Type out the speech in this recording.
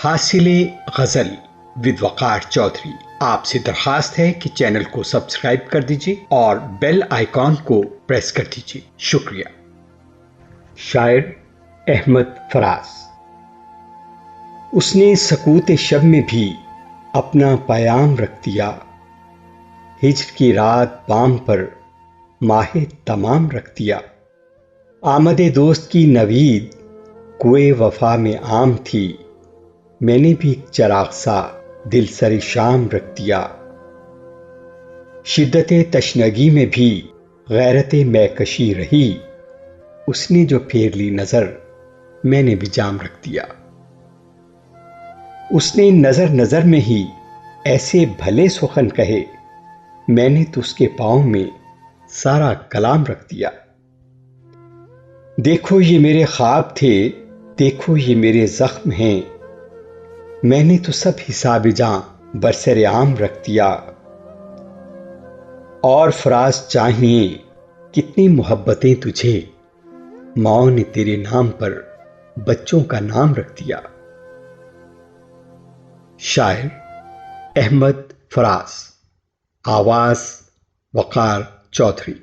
حاصل غزل ود وقار چودھری آپ سے درخواست ہے کہ چینل کو سبسکرائب کر دیجیے اور بیل آئیکن کو پریس کر دیجیے. شکریہ. شاعر احمد فراز. اس نے سکوت شب میں بھی اپنا پیام رکھ دیا، ہجر کی رات بام پر ماہ تمام رکھ دیا. آمد دوست کی نوید کوئے وفا میں عام تھی، میں نے بھی ایک چراغ سا دل سر شام رکھ دیا. شدت تشنگی میں بھی غیرت میکشی رہی، اس نے جو پھیر لی نظر میں نے بھی جام رکھ دیا. اس نے نظر نظر میں ہی ایسے بھلے سخن کہے، میں نے تو اس کے پاؤں میں سارا کلام رکھ دیا. دیکھو یہ میرے خواب تھے، دیکھو یہ میرے زخم ہیں، میں نے تو سب حساب جاں برسر عام رکھ دیا. اور فراز چاہیے کتنی محبتیں تجھے، ماؤں نے تیرے نام پر بچوں کا نام رکھ دیا. شاعر احمد فراز. آواز وقار چودھری.